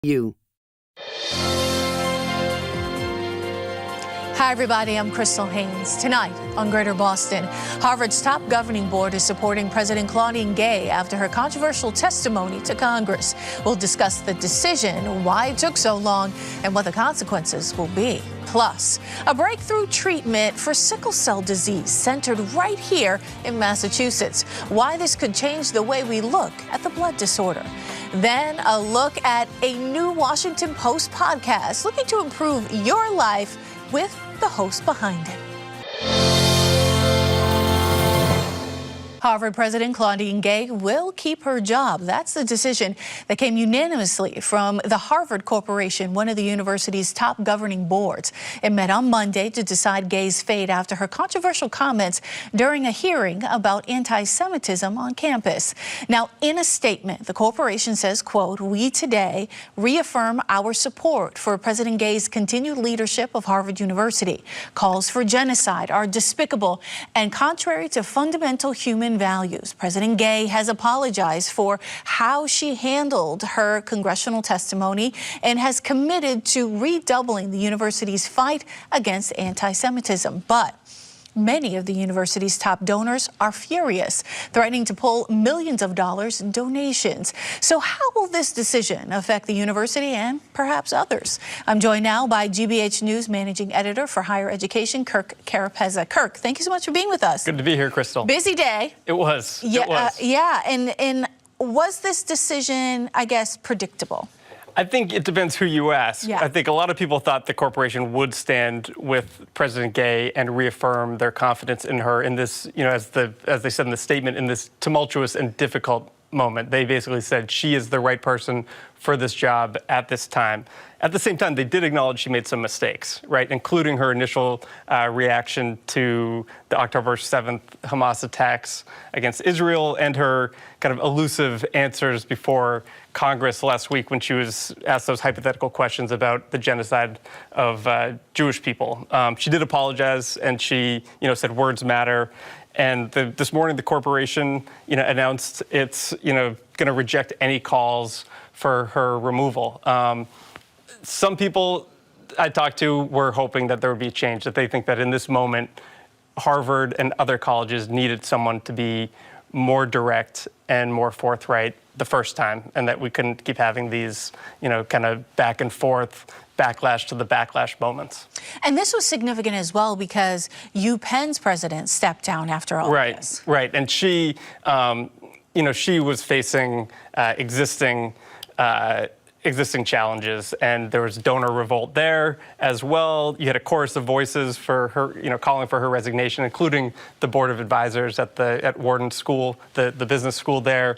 You. Hi, everybody. I'm Crystal Haynes. Tonight on Greater Boston, Harvard's top governing board is supporting President Claudine Gay after her controversial testimony to Congress. We'll discuss the decision, why it took so long, and what the consequences will be. Plus, a breakthrough treatment for sickle cell disease centered right here in Massachusetts. Why this could change the way we look at the blood disorder. Then a look at a new Washington Post podcast looking to improve your life with the host behind it. Harvard President Claudine Gay will keep her job. That's the decision that came unanimously from the Harvard Corporation, one of the university's top governing boards. It met on Monday to decide Gay's fate after her controversial comments during a hearing about anti-Semitism on campus. Now, in a statement, the corporation says, quote, "We today reaffirm our support for President Gay's continued leadership of Harvard University. Calls for genocide are despicable and contrary to fundamental human values. President Gay has apologized for how she handled her congressional testimony and has committed to redoubling the university's fight against anti-Semitism. But many of the university's top donors are furious, threatening to pull millions of dollars in donations. So how will this decision affect the university and perhaps others? I'm joined now by GBH News Managing Editor for Higher Education, Kirk Carapezza. Kirk, thank you so much for being with us. Good to be here, Crystal. Busy day. It was. Yeah, it was. And was this decision, I guess, predictable? I think it depends who you ask. Yeah. I think a lot of people thought the corporation would stand with President Gay and reaffirm their confidence in her in this, as they said in the statement, in this tumultuous and difficult moment. They basically said she is the right person for this job at this time. At the same time, they did acknowledge she made some mistakes, right, including her initial reaction to the October 7th Hamas attacks against Israel and her kind of elusive answers before Congress last week when she was asked those hypothetical questions about the genocide of Jewish people. She did apologize, and she, said words matter. And this morning, the corporation, announced it's, going to reject any calls for her removal. Some people I talked to were hoping that there would be a change, that they think that in this moment, Harvard and other colleges needed someone to be more direct and more forthright the first time, and that we couldn't keep having these, kind of back and forth, backlash to the backlash moments. And this was significant as well because UPenn's president stepped down after all of this. Right, and she, she was facing existing challenges, and there was donor revolt there as well. You had a chorus of voices for her, calling for her resignation, including the board of advisors at Wharton School, the business school there.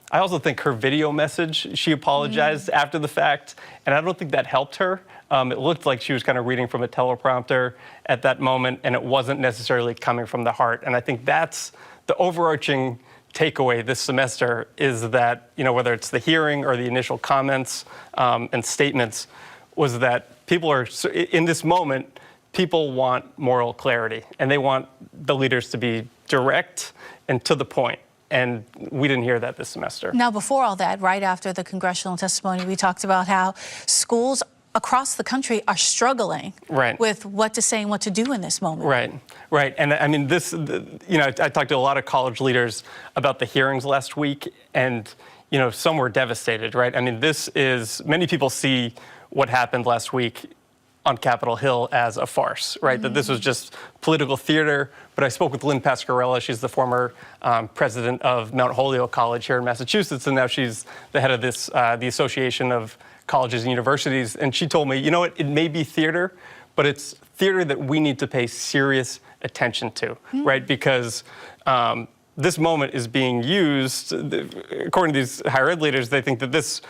I also think her video message, she apologized after the fact, and I don't think that helped her. It looked like she was kind of reading from a teleprompter at that moment, and it wasn't necessarily coming from the heart. And I think that's the overarching takeaway this semester, is that, whether it's the hearing or the initial comments and statements, was that people are, in this moment, people want moral clarity, and they want the leaders to be direct and to the point. And we didn't hear that this semester. Now, before all that, right after the congressional testimony, we talked about how schools across the country are struggling with what to say and what to do in this moment. Right. And I mean, I talked to a lot of college leaders about the hearings last week, and, some were devastated, right? I mean, many people see what happened last week on Capitol Hill as a farce, right? That this was just political theater. But I spoke with Lynn Pasquarella. She's the former president of Mount Holyoke College here in Massachusetts, and now she's the head of the Association of Colleges and Universities. And she told me, it may be theater, but it's theater that we need to pay serious attention to, right? Because this moment is being used, according to these higher ed leaders, they think that this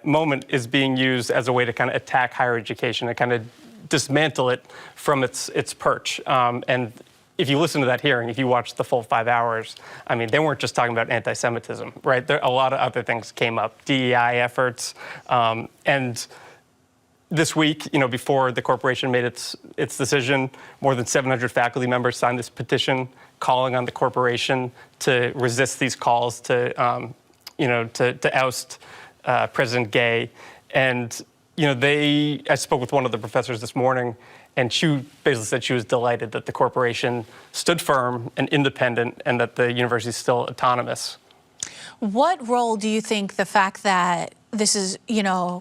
moment is being used as a way to kind of attack higher education and kind of dismantle it from its perch. And if you listen to that hearing, if you watch the full 5 hours, I mean, they weren't just talking about anti-Semitism, right? A lot of other things came up, DEI efforts, and this week, before the corporation made its decision, more than 700 faculty members signed this petition calling on the corporation to resist these calls to oust President Gay. And, I spoke with one of the professors this morning, and she basically said she was delighted that the corporation stood firm and independent and that the university is still autonomous. What role do you think the fact that this is,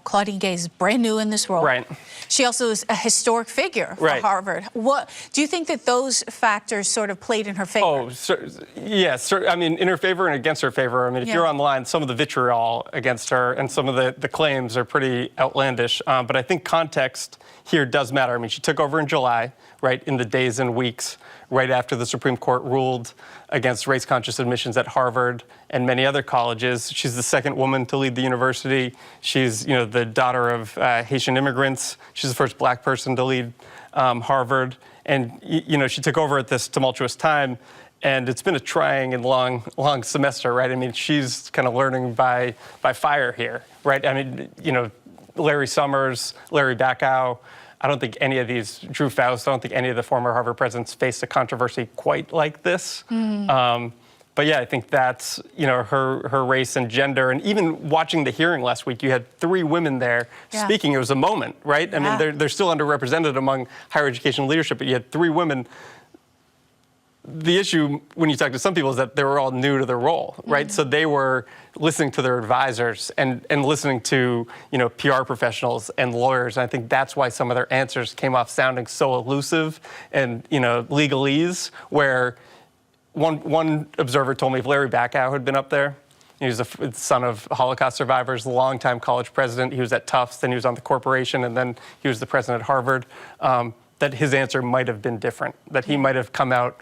Claudine Gay is brand new in this role. Right. She also is a historic figure for Harvard. What do you think that those factors sort of played in her favor? Oh, yes. I mean, in her favor and against her favor. I mean, if you're online, some of the vitriol against her and some of the claims are pretty outlandish. But I think context here does matter. I mean, she took over in July, right, in the days and weeks right after the Supreme Court ruled against race-conscious admissions at Harvard and many other colleges. She's the second woman to lead the university. She's, the daughter of Haitian immigrants. She's the first black person to lead Harvard. And, she took over at this tumultuous time. And it's been a trying and long semester, right? I mean, she's kind of learning by fire here, right? I mean, Larry Summers, Larry Bacow, I don't think any of these, Drew Faust, I don't think any of the former Harvard presidents faced a controversy quite like this. But yeah, I think that's, her race and gender. And even watching the hearing last week, you had 3 women there speaking. It was a moment, right? I mean, they're still underrepresented among higher education leadership, but you had 3 women. The issue when you talk to some people is that they were all new to their role, right? So they were listening to their advisors and listening to, PR professionals and lawyers. And I think that's why some of their answers came off sounding so elusive and, legalese, where one observer told me if Larry Bacow had been up there, he was the son of Holocaust survivors, longtime college president. He was at Tufts, then he was on the corporation, and then he was the president at Harvard, that his answer might have been different, that he might have come out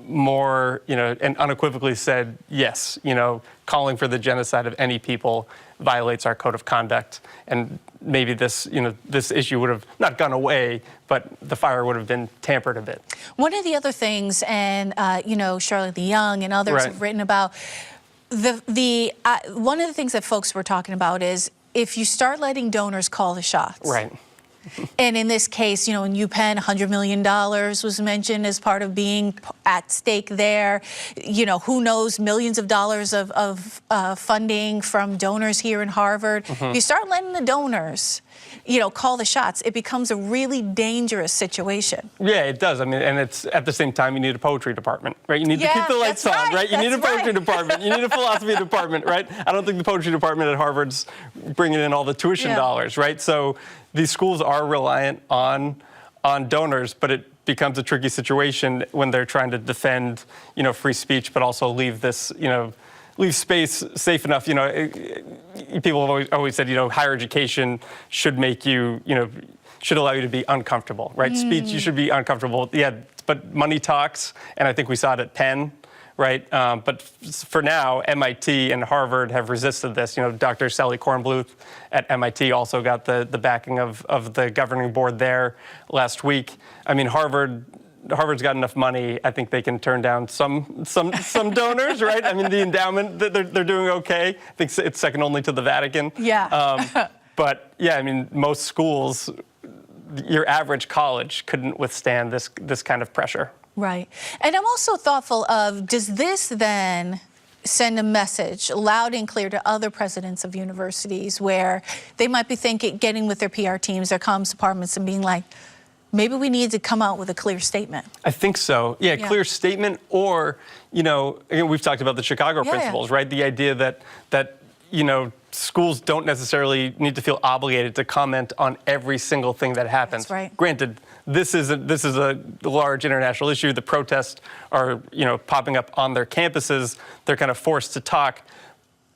more, and unequivocally said, yes, calling for the genocide of any people violates our code of conduct. And maybe this, this issue would have not gone away, but the fire would have been tampered a bit. One of the other things, and, Charlotte the Young and others have written about, one of the things that folks were talking about is if you start letting donors call the shots. Right. And in this case, in UPenn, $100 million was mentioned as part of being at stake there. Who knows, millions of dollars of funding from donors here in Harvard. If you start letting the donors, call the shots, it becomes a really dangerous situation. Yeah, it does. I mean, and it's at the same time, you need a poetry department, right? You need to keep the lights on, right? You need a poetry department. You need a philosophy department, right? I don't think the poetry department at Harvard's bringing in all the tuition dollars, right? So these schools are reliant on donors, but it becomes a tricky situation when they're trying to defend, free speech, but also leave this, leave space safe enough. People have always said, higher education should make you, should allow you to be uncomfortable, right? Speech, you should be uncomfortable. Yeah, but money talks, and I think we saw it at Penn, right? But for now, MIT and Harvard have resisted this. Dr. Sally Kornbluth at MIT also got the backing of the governing board there last week. I mean, Harvard's got enough money. I think they can turn down some donors, right? I mean, the endowment, they're doing okay. I think it's second only to the Vatican. Yeah. But yeah, I mean, most schools, your average college couldn't withstand this kind of pressure. Right. And I'm also thoughtful of, does this then send a message loud and clear to other presidents of universities where they might be getting with their PR teams, their comms departments, and being like, maybe we need to come out with a clear statement? I think so. Yeah, clear statement, or, again, we've talked about the Chicago principles, right? The idea that schools don't necessarily need to feel obligated to comment on every single thing that happens. That's right. Granted, this is a large international issue. The protests are, popping up on their campuses. They're kind of forced to talk.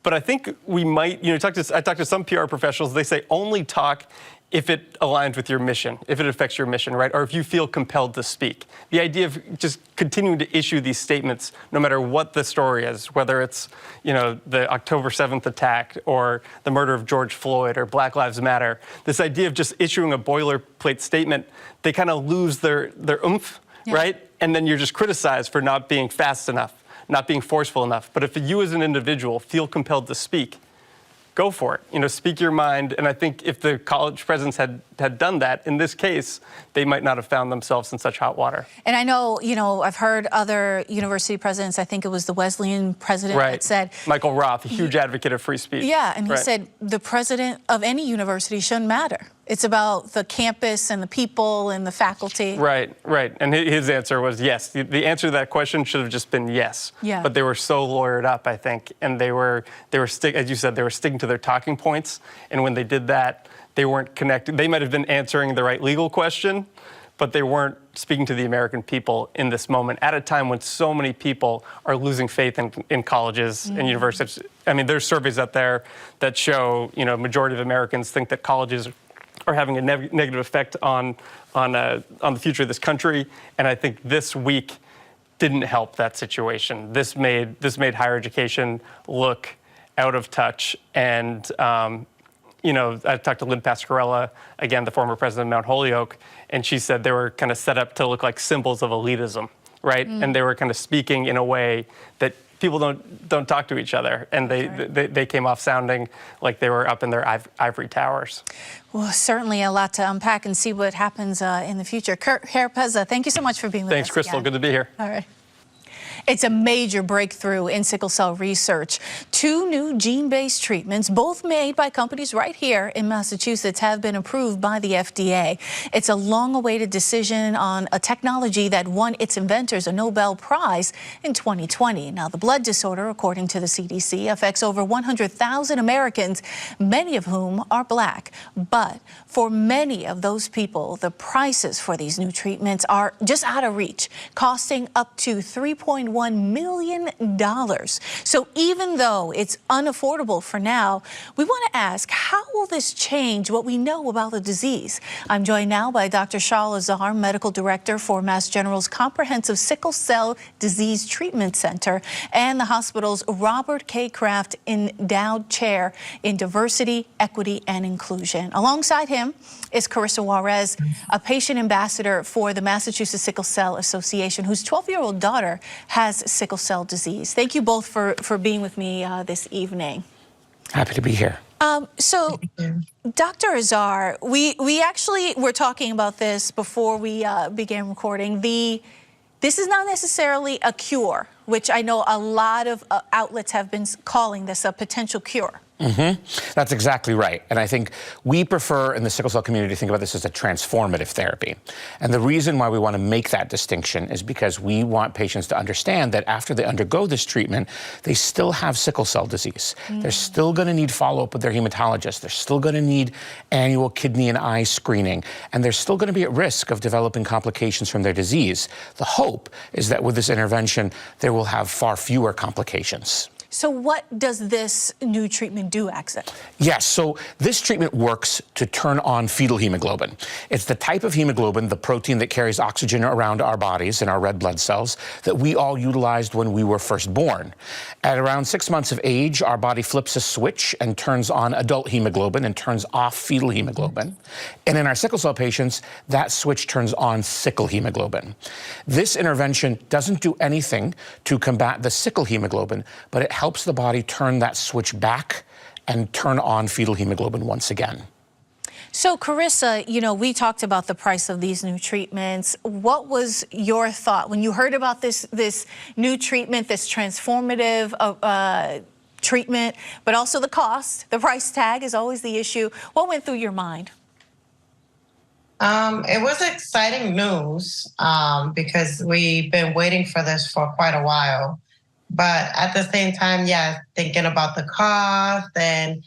But I think we might, I talked to some PR professionals. They say only talk if it aligns with your mission, if it affects your mission, right? Or if you feel compelled to speak. The idea of just continuing to issue these statements, no matter what the story is, whether it's, the October 7th attack or the murder of George Floyd or Black Lives Matter, this idea of just issuing a boilerplate statement, they kind of lose their oomph, right? And then you're just criticized for not being fast enough, not being forceful enough. But if you as an individual feel compelled to speak, go for it. Speak your mind. And I think if the college presidents had done that, in this case, they might not have found themselves in such hot water. And I know, I've heard other university presidents, I think it was the Wesleyan president that said... Michael Roth, a huge advocate of free speech. Yeah, and he said the president of any university shouldn't matter. It's about the campus and the people and the faculty. Right. And his answer was yes. The answer to that question should have just been yes. Yeah. But they were so lawyered up, I think, and they were as you said, they were sticking to their talking points. And when they did that, they weren't connected. They might have been answering the right legal question, but they weren't speaking to the American people in this moment at a time when so many people are losing faith in colleges and universities. I mean, there's surveys out there that show, majority of Americans think that colleges are having a negative effect on the future of this country. And I think this week didn't help that situation. This made higher education look out of touch. And I talked to Lynn Pasquarella, again, the former president of Mount Holyoke, and she said they were kind of set up to look like symbols of elitism, right? And they were kind of speaking in a way that people don't talk to each other, and they came off sounding like they were up in their ivory towers. Well, certainly a lot to unpack and see what happens in the future. Kirk Carapezza, thank you so much for being with us. Thanks, Crystal. Again. Good to be here. All right. It's a major breakthrough in sickle cell research. 2 new gene-based treatments, both made by companies right here in Massachusetts, have been approved by the FDA. It's a long-awaited decision on a technology that won its inventors a Nobel Prize in 2020. Now, the blood disorder, according to the CDC, affects over 100,000 Americans, many of whom are Black. But for many of those people, the prices for these new treatments are just out of reach, costing up to $3.1 million. So even though it's unaffordable for now, we want to ask, how will this change what we know about the disease? I'm joined now by Dr. Sharl Azar, Medical Director for Mass General's Comprehensive Sickle Cell Disease Treatment Center and the hospital's Robert K. Kraft Endowed Chair in Diversity, Equity, and Inclusion. Alongside him is Carissa Juarez, a patient ambassador for the Massachusetts Sickle Cell Association, whose 12-year-old daughter has sickle cell disease. Thank you both for being with me this evening. Happy to be here. So, Dr. Azar, we actually were talking about this before we began recording. This is not necessarily a cure, which I know a lot of outlets have been calling this a potential cure. That's exactly right. And I think we prefer in the sickle cell community to think about this as a transformative therapy. And the reason why we want to make that distinction is because we want patients to understand that after they undergo this treatment, they still have sickle cell disease. They're still going to need follow-up with their hematologist. They're still going to need annual kidney and eye screening. And they're still going to be at risk of developing complications from their disease. The hope is that with this intervention, they will have far fewer complications. So what does this new treatment do, actually? Yes, so this treatment works to turn on fetal hemoglobin. It's the type of hemoglobin, the protein that carries oxygen around our bodies and our red blood cells, that we all utilized when we were first born. At around 6 months of age, our body flips a switch and turns on adult hemoglobin and turns off fetal hemoglobin. And in our sickle cell patients, that switch turns on sickle hemoglobin. This intervention doesn't do anything to combat the sickle hemoglobin, but it helps the body turn that switch back and turn on fetal hemoglobin once again. So, Carissa, we talked about the price of these new treatments. What was your thought when you heard about this new treatment, this transformative treatment, but also the cost? The price tag is always the issue. What went through your mind? It was exciting news because we've been waiting for this for quite a while. But at the same time, yeah, thinking about the cost and,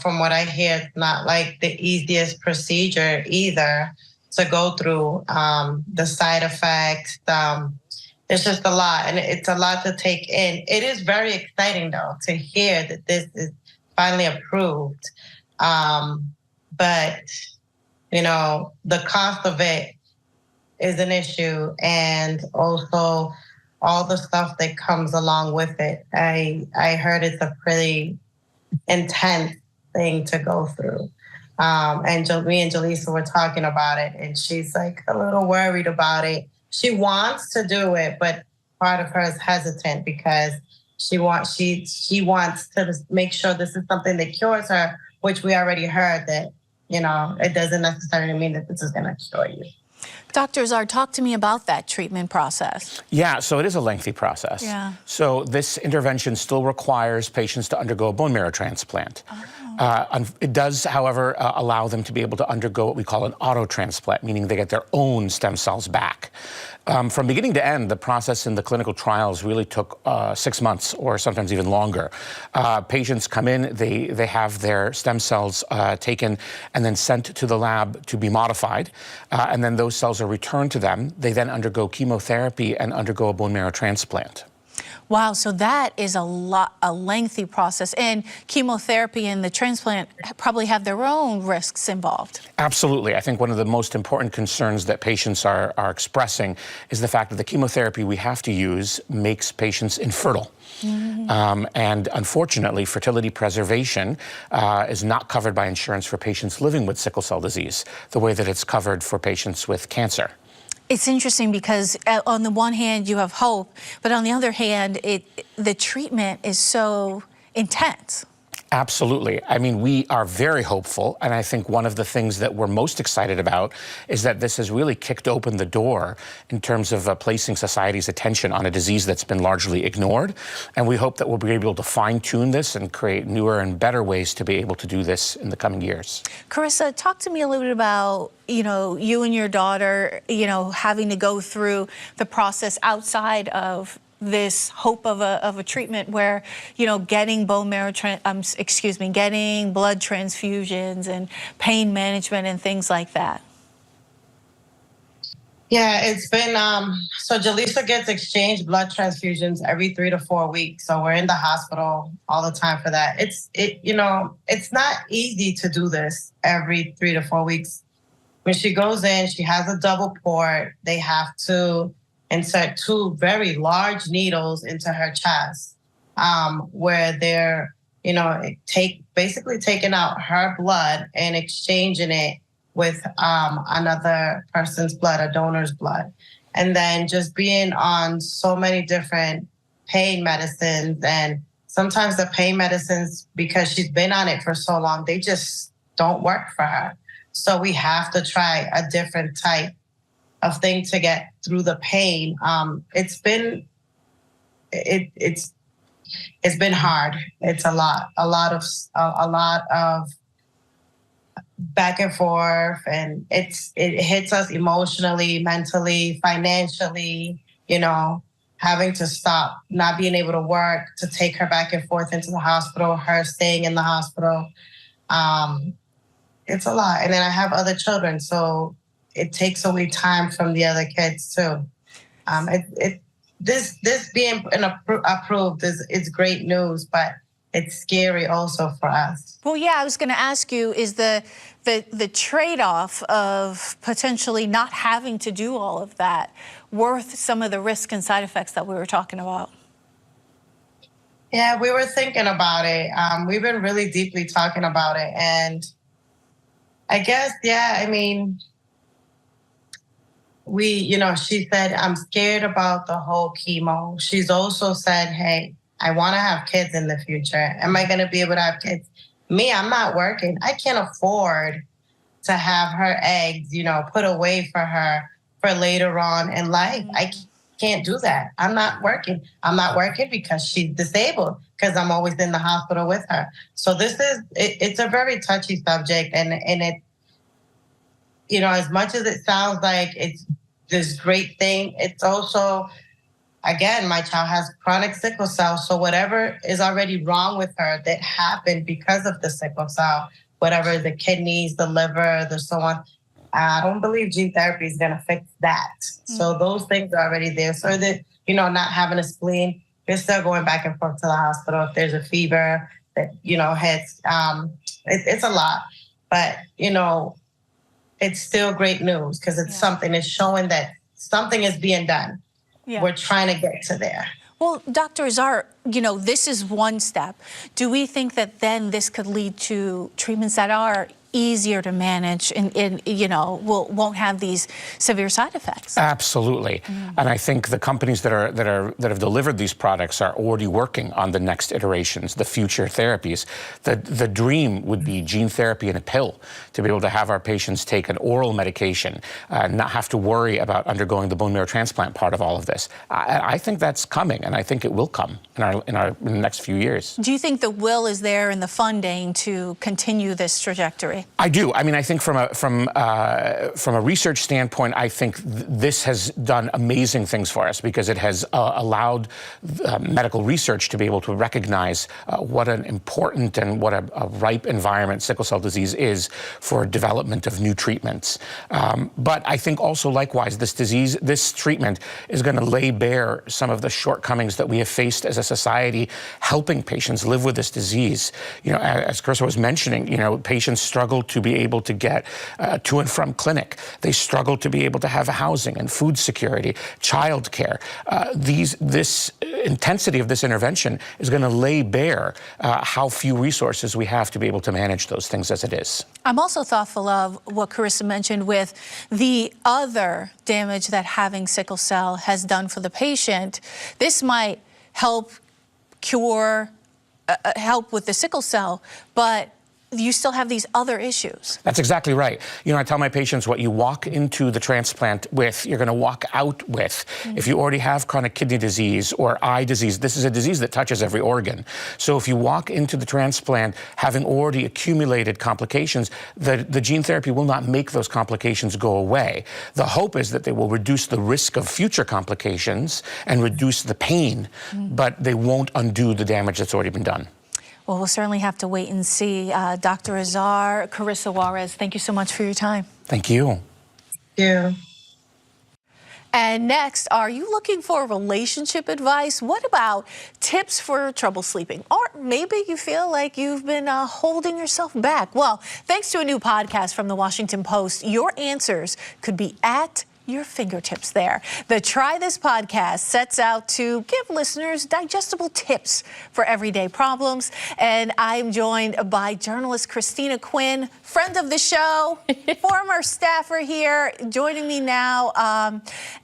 from what I hear, it's not like the easiest procedure either to go through. The side effects, it's just a lot, and it's a lot to take in. It is very exciting, though, to hear that this is finally approved. But, the cost of it is an issue, and also all the stuff that comes along with it. I heard it's a pretty intense thing to go through. And me and Jaleesa were talking about it, and she's like a little worried about it. She wants to do it, but part of her is hesitant because She wants to make sure this is something that cures her, which we already heard that, it doesn't necessarily mean that this is going to cure you. Dr. Azar, talk to me about that treatment process. Yeah, so it is a lengthy process. Yeah. So this intervention still requires patients to undergo a bone marrow transplant. It does, however, allow them to be able to undergo what we call an auto transplant, meaning they get their own stem cells back. From beginning to end, the process in the clinical trials really took 6 months or sometimes even longer. Patients come in, they have their stem cells taken and then sent to the lab to be modified, and then those cells are returned to them. They then undergo chemotherapy and undergo a bone marrow transplant. Wow, so that is a lengthy process, and chemotherapy and the transplant probably have their own risks involved. Absolutely. I think one of the most important concerns that patients are expressing is the fact that the chemotherapy we have to use makes patients infertile. And unfortunately, fertility preservation is not covered by insurance for patients living with sickle cell disease, the way that it's covered for patients with cancer. It's interesting because on the one hand you have hope, but on the other hand, the treatment is so intense. Absolutely. I mean, we are very hopeful, and I think one of the things that we're most excited about is that this has really kicked open the door in terms of placing society's attention on a disease that's been largely ignored, and we hope that we'll be able to fine-tune this and create newer and better ways to be able to do this in the coming years. Carissa, talk to me a little bit about, you and your daughter, having to go through the process outside of this hope of a treatment where, getting bone marrow, getting blood transfusions and pain management and things like that. Yeah, it's been, so Jaleesa gets exchanged blood transfusions every 3 to 4 weeks. So we're in the hospital all the time for that. It's not easy to do this every 3 to 4 weeks. When she goes in, she has a double port. They have to insert 2 very large needles into her chest, where they're, basically taking out her blood and exchanging it with another person's blood, a donor's blood. And then just being on so many different pain medicines. And sometimes the pain medicines, because she's been on it for so long, they just don't work for her. So we have to try a different type of thing to get through the pain. It's been hard. It's a lot of back and forth, and it hits us emotionally, mentally, financially. Having to stop, not being able to work, to take her back and forth into the hospital, her staying in the hospital. It's a lot, and then I have other children, so it takes away time from the other kids too. This being approved is great news, but it's scary also for us. Well, yeah, I was going to ask you, is the trade-off of potentially not having to do all of that worth some of the risks and side effects that we were talking about? Yeah, we were thinking about it. We've been really deeply talking about it, and I guess, yeah, I mean, she said, I'm scared about the whole chemo. She's also said, hey, I want to have kids in the future. Am I going to be able to have kids? Me, I'm not working. I can't afford to have her eggs, put away for her for later on in life. I can't do that. I'm not working. I'm not working because she's disabled, because I'm always in the hospital with her. So it's a very touchy subject. And it, as much as it sounds like it's this great thing, it's also, again, my child has chronic sickle cell. So whatever is already wrong with her that happened because of the sickle cell, whatever the kidneys, the liver, the so on, I don't believe gene therapy is going to fix that. So those things are already there. So that, not having a spleen, they're still going back and forth to the hospital. If there's a fever that, hits, it's a lot. But, it's still great news because it's something that's showing that something is being done. Yeah. We're trying to get to there. Well, Dr. Azar, this is one step. Do we think that then this could lead to treatments that are easier to manage and won't have these severe side effects? Absolutely. And I think the companies that have delivered these products are already working on the next iterations, the future therapies. The dream would be gene therapy in a pill, to be able to have our patients take an oral medication, not have to worry about undergoing the bone marrow transplant part of all of this. I think that's coming, and I think it will come in the next few years. Do you think the will is there in the funding to continue this trajectory? I do. I mean, I think from a research standpoint, I think this has done amazing things for us, because it has allowed medical research to be able to recognize what an important and what a ripe environment sickle cell disease is for development of new treatments. But I think also likewise, this treatment is going to lay bare some of the shortcomings that we have faced as a society helping patients live with this disease. As Carissa was mentioning, patients struggle to be able to get to and from clinic. They struggle to be able to have housing and food security, child care. This intensity of this intervention is going to lay bare how few resources we have to be able to manage those things as it is. I'm also thoughtful of what Carissa mentioned with the other damage that having sickle cell has done for the patient. This might help cure, help with the sickle cell, but you still have these other issues. That's exactly right. I tell my patients, what you walk into the transplant with, you're going to walk out with. If you already have chronic kidney disease or eye disease, this is a disease that touches every organ. So if you walk into the transplant having already accumulated complications, the gene therapy will not make those complications go away. The hope is that they will reduce the risk of future complications and reduce the pain, but they won't undo the damage that's already been done. Well, we'll certainly have to wait and see. Dr. Azar, Carissa, Juarez, thank you so much for your time. Thank you. Yeah. And next, are you looking for relationship advice? What about tips for trouble sleeping? Or maybe you feel like you've been holding yourself back. Well, thanks to a new podcast from the Washington Post, your answers could be at your fingertips there. The Try This podcast sets out to give listeners digestible tips for everyday problems. And I'm joined by journalist Cristina Quinn, friend of the show, former staffer here, joining me now.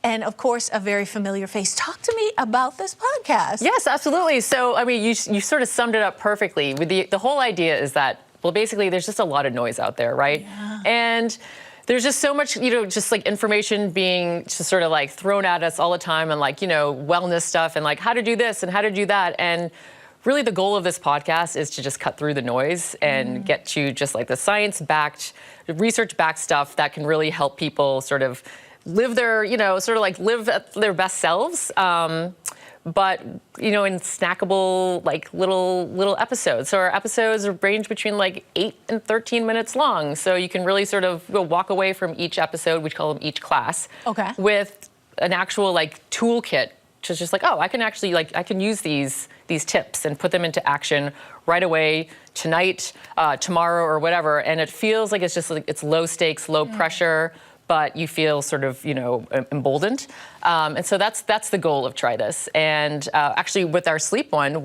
And of course, a very familiar face. Talk to me about this podcast. Yes, absolutely. So, I mean, you sort of summed it up perfectly. With the whole idea is that, well, basically, there's just a lot of noise out there, right? Yeah. And there's just so much, just like information being just sort of like thrown at us all the time, and like, wellness stuff and like how to do this and how to do that. And really the goal of this podcast is to just cut through the noise and get to just like the science-backed, research-backed stuff that can really help people sort of live their, live at their best selves. But, in snackable, like little episodes. So our episodes range between like 8 and 13 minutes long. So you can really sort of walk away from each episode, we call them each class, with an actual like toolkit to just like, oh, I can actually I can use these tips and put them into action right away, tonight, tomorrow, or whatever. And it feels like it's just like, it's low stakes, low pressure, but you feel sort of, emboldened. And so that's the goal of Try This. And actually with our sleep one,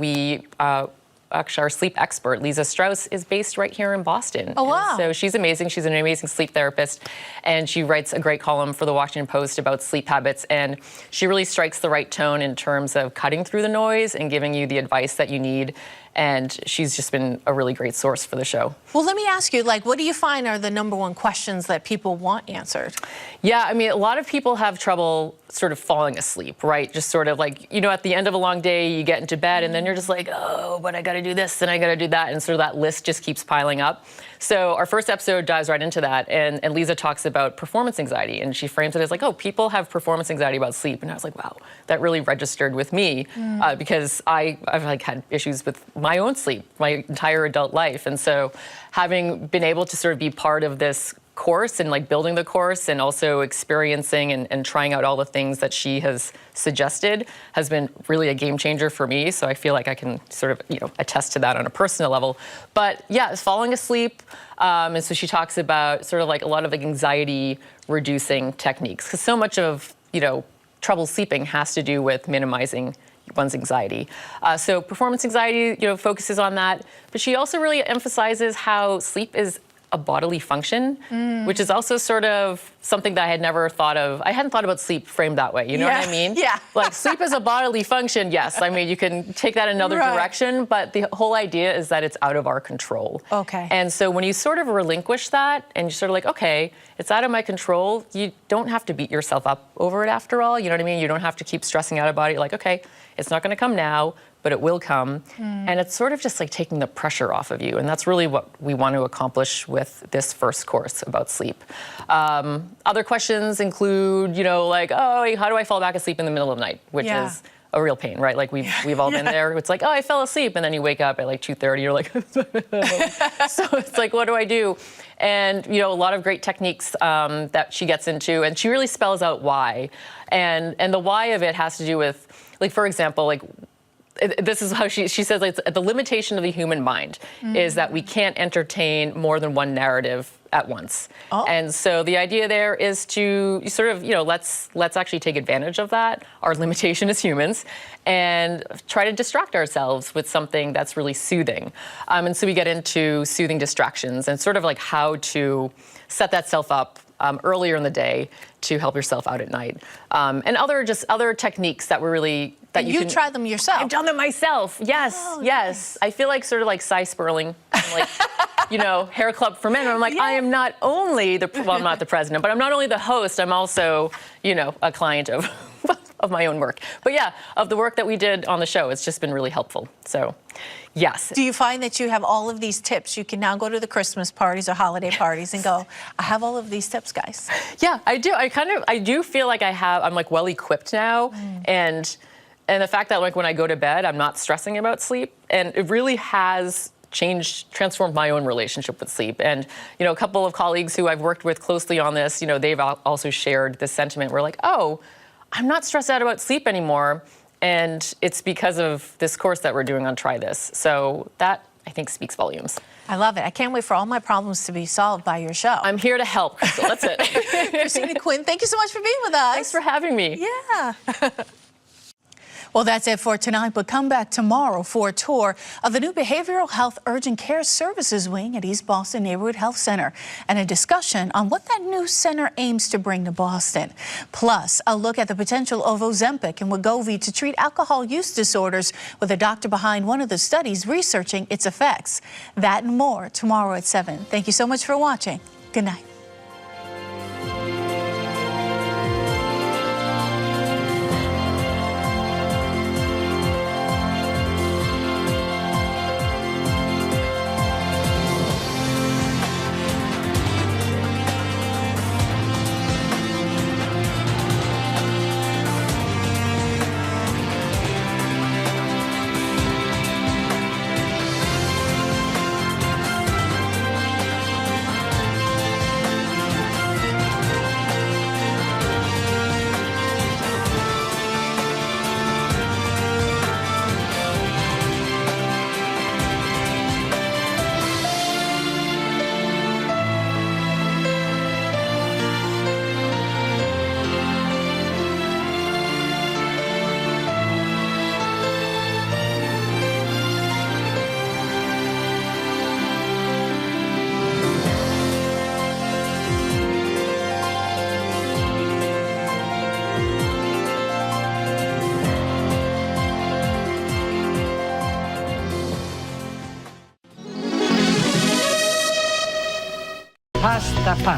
our sleep expert, Lisa Strauss, is based right here in Boston. Oh, wow. And so she's amazing. She's an amazing sleep therapist. And she writes a great column for the Washington Post about sleep habits. And she really strikes the right tone in terms of cutting through the noise and giving you the advice that you need. And she's just been a really great source for the show. Well, let me ask you, what do you find are the #1 questions that people want answered? Yeah, I mean, a lot of people have trouble sort of falling asleep, right? Just sort of like, at the end of a long day, you get into bed and then you're just like, oh, but I got to do this and I got to do that. And sort of that list just keeps piling up. So our first episode dives right into that. And Lisa talks about performance anxiety. And she frames it as like, oh, people have performance anxiety about sleep. And I was like, wow, that really registered with me because I've had issues with my own sleep my entire adult life. And so having been able to sort of be part of this course and building the course and also experiencing and trying out all the things that she has suggested has been really a game changer for me. So I feel like I can sort of, attest to that on a personal level. But yeah, falling asleep. And so she talks about sort of like a lot of anxiety reducing techniques because so much of, trouble sleeping has to do with minimizing one's anxiety. So performance anxiety, focuses on that, but she also really emphasizes how sleep is a bodily function, which is also sort of something that I had never thought of. I hadn't thought about sleep framed that way. You know what I mean? Yeah. Like sleep is a bodily function. Yes. I mean, you can take that another direction, but the whole idea is that it's out of our control. Okay. And so when you sort of relinquish that and you're sort of like, okay, it's out of my control, you don't have to beat yourself up over it after all. You know what I mean? You don't have to keep stressing out about it. You're like, okay, it's not going to come now, but it will come. And it's sort of just like taking the pressure off of you. And that's really what we want to accomplish with this first course about sleep. Other questions include, like, oh, how do I fall back asleep in the middle of the night? Which is a real pain, right? Like we've all been there. It's like, oh, I fell asleep. And then you wake up at like 2:30, you're like, so it's like, what do I do? And, a lot of great techniques that she gets into, and she really spells out why. And the why of it has to do with, like, for example, like, this is how she says, like, the limitation of the human mind is that we can't entertain more than one narrative at once. And so the idea there is to sort of, let's actually take advantage of that, our limitation as humans, and try to distract ourselves with something that's really soothing. And so we get into soothing distractions and sort of like how to set that self up earlier in the day to help yourself out at night. And other techniques that were really, that you tried them yourself. I've done them myself. Yes, yes. I feel like sort of like Cy Sperling, like, Hair Club for Men. And I'm like, I am not only I'm not the president, but I'm not only the host, I'm also, a client of my own work. But yeah, of the work that we did on the show, it's just been really helpful. So, yes. Do you find that you have all of these tips? You can now go to the Christmas parties or holiday parties and go, I have all of these tips, guys. Yeah, I do. I do feel like I'm like well equipped now. And the fact that like when I go to bed, I'm not stressing about sleep. And it really has transformed my own relationship with sleep. And, a couple of colleagues who I've worked with closely on this, they've also shared this sentiment. We're like, oh, I'm not stressed out about sleep anymore. And it's because of this course that we're doing on Try This. So that, I think, speaks volumes. I love it. I can't wait for all my problems to be solved by your show. I'm here to help, Crystal. That's it. Cristina Quinn, thank you so much for being with us. Thanks for having me. Yeah. Well, that's it for tonight, but come back tomorrow for a tour of the new Behavioral Health Urgent Care Services Wing at East Boston Neighborhood Health Center and a discussion on what that new center aims to bring to Boston. Plus, a look at the potential of Ozempic and Wegovy to treat alcohol use disorders with a doctor behind one of the studies researching its effects. That and more tomorrow at 7. Thank you so much for watching. Good night. Pasta.